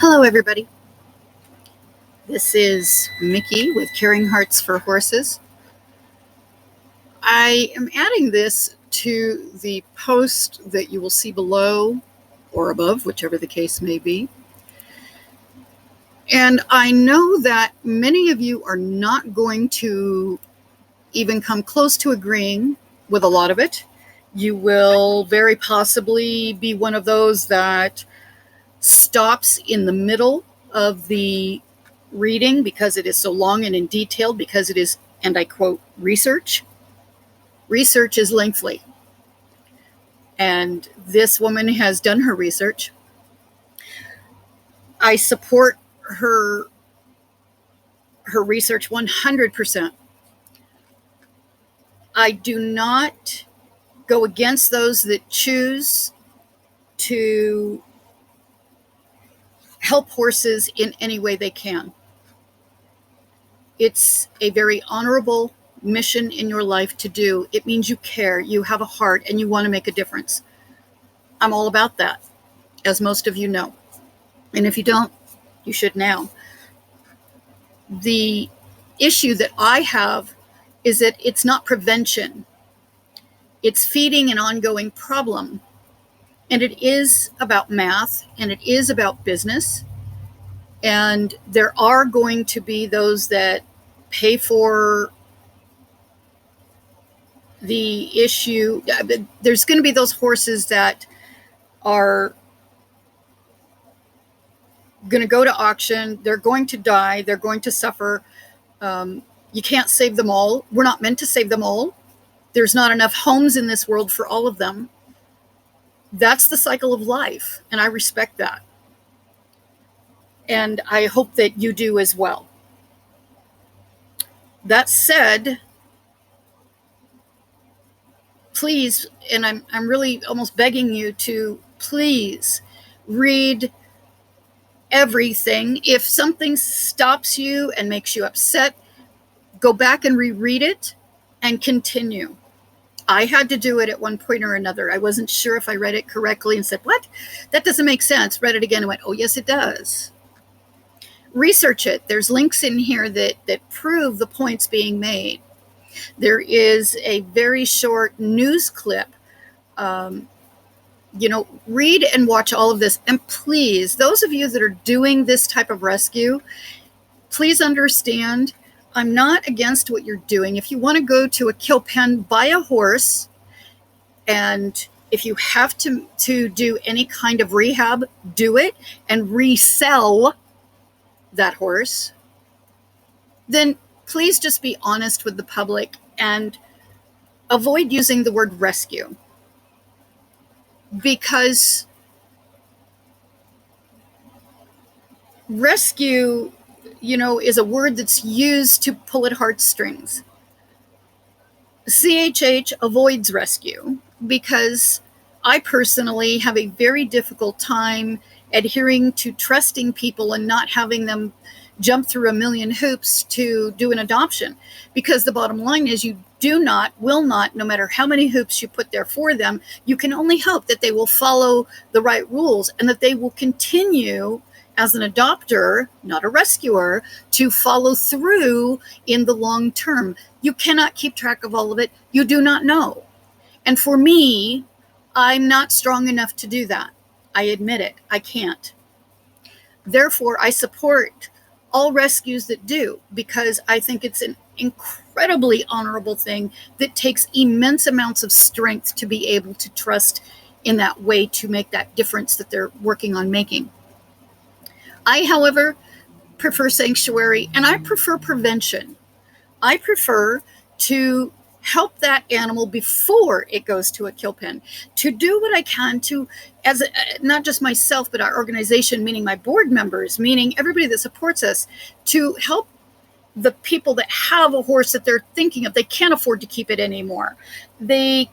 Hello, everybody. This is Mickey with Caring Hearts for Horses. I am adding this to the post that you will see below or above, whichever the case may be. And I know that many of you are not going to even come close to agreeing with a lot of it. You will very possibly be one of those that stops in the middle of the reading because it is so long and in detail, because it is, and I quote, research. Research is lengthy. And this woman has done her research. I support her research 100%. I do not go against those that choose to help horses in any way they can. It's a very honorable mission in your life to do. It means you care, you have a heart, and you want to make a difference. I'm all about that, as most of you know. And if you don't, you should now. The issue that I have is that it's not prevention. It's feeding an ongoing problem. And it is about math, and it is about business. And there are going to be those that pay for the issue. There's going to be those horses that are going to go to auction. They're going to die. They're going to suffer. You can't save them all. We're not meant to save them all. There's not enough homes in this world for all of them. That's the cycle of life, and I respect that. And I hope that you do as well. That said, please, and I'm really almost begging you to please read everything. If something stops you and makes you upset, go back and reread it and continue. I had to do it at one point or another. I wasn't sure if I read it correctly and said, what? That doesn't make sense. Read it again and went, oh, yes, it does. Research it. There's links in here that prove the points being made. There is a very short news clip. Read and watch all of this. And please, those of you that are doing this type of rescue, please understand, I'm not against what you're doing. If you want to go to a kill pen, buy a horse. And if you have to do any kind of rehab, do it and resell that horse. Then please just be honest with the public and avoid using the word rescue. Because rescue, is a word that's used to pull at heartstrings. CHH avoids rescue because I personally have a very difficult time adhering to trusting people and not having them jump through a million hoops to do an adoption. Because the bottom line is you will not, no matter how many hoops you put there for them, you can only hope that they will follow the right rules and that they will continue as an adopter, not a rescuer, to follow through in the long term. You cannot keep track of all of it. You do not know. And for me, I'm not strong enough to do that. I admit it. I can't. Therefore, I support all rescues that do, because I think it's an incredibly honorable thing that takes immense amounts of strength to be able to trust in that way to make that difference that they're working on making. I, however, prefer sanctuary, and I prefer prevention. I prefer to help that animal before it goes to a kill pen, to do what I can to, not just myself, but our organization, meaning my board members, meaning everybody that supports us, to help the people that have a horse that they're thinking of. They can't afford to keep it anymore. They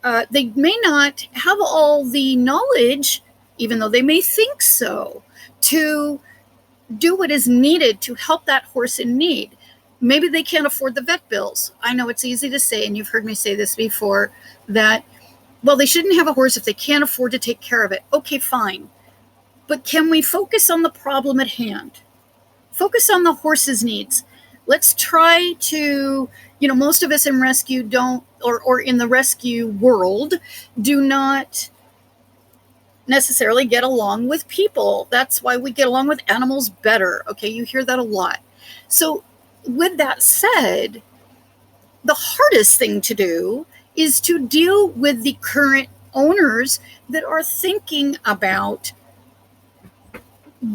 may not have all the knowledge, even though they may think so, to do what is needed to help that horse in need. Maybe they can't afford the vet bills. I know it's easy to say, and you've heard me say this before, that, well, they shouldn't have a horse if they can't afford to take care of it. Okay, fine. But can we focus on the problem at hand? Focus on the horse's needs. Let's try to, most of us in rescue don't, or in the rescue world, do not necessarily get along with people. That's why we get along with animals better. Okay, you hear that a lot. So with that said, the hardest thing to do is to deal with the current owners that are thinking about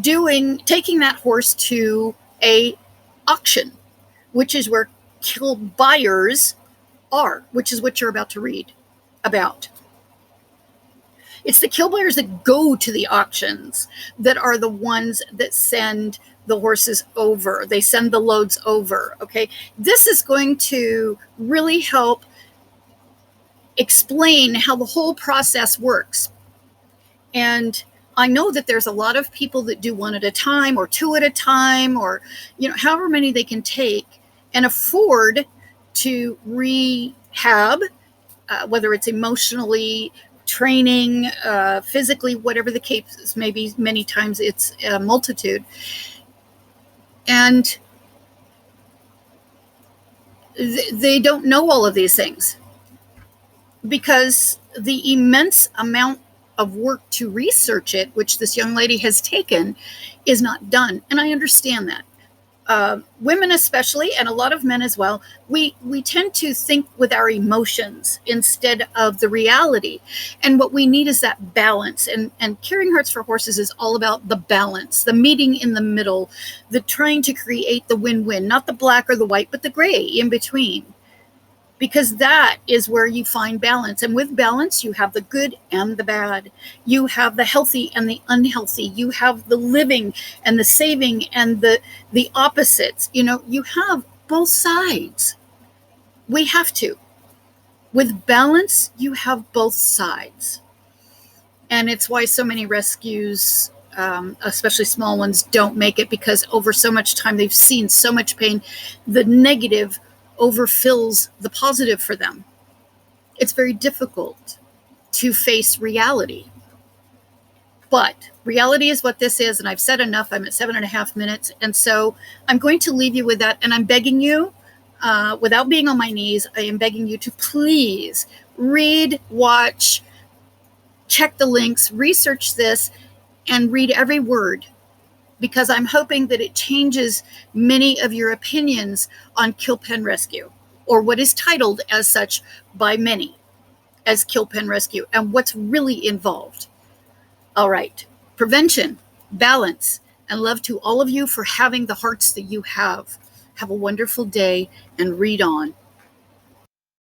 taking that horse to a auction, which is where kill buyers are, which is what you're about to read about. It's the kill buyers that go to the auctions that are the ones that send the horses over. They send the loads over. Okay. This is going to really help explain how the whole process works. And I know that there's a lot of people that do one at a time or two at a time, or, however many they can take and afford to rehab, whether it's emotionally, training, physically, whatever the case may be. Many times it's a multitude. And they don't know all of these things because the immense amount of work to research it, which this young lady has taken, is not done. And I understand that. Women especially, and a lot of men as well, we tend to think with our emotions instead of the reality. And what we need is that balance. And Caring Hearts for Horses is all about the balance, the meeting in the middle, the trying to create the win-win, not the black or the white, but the gray in between. Because that is where you find balance. And with balance, you have the good and the bad. You have the healthy and the unhealthy. You have the living and the saving and the opposites. You have both sides. We have to. With balance, you have both sides. And it's why so many rescues, especially small ones, don't make it, because over so much time, they've seen so much pain. The negative overfills the positive for them. It's very difficult to face reality. But reality is what this is, and I've said enough. I'm at 7.5 minutes, and so I'm going to leave you with that. And I'm begging you, without being on my knees, I am begging you to please read, watch, check the links, research this, and read every word, because I'm hoping that it changes many of your opinions on kill pen rescue, or what is titled as such by many as kill pen rescue, and what's really involved. All right. Prevention, balance, and love to all of you for having the hearts that you have. Have a wonderful day and read on.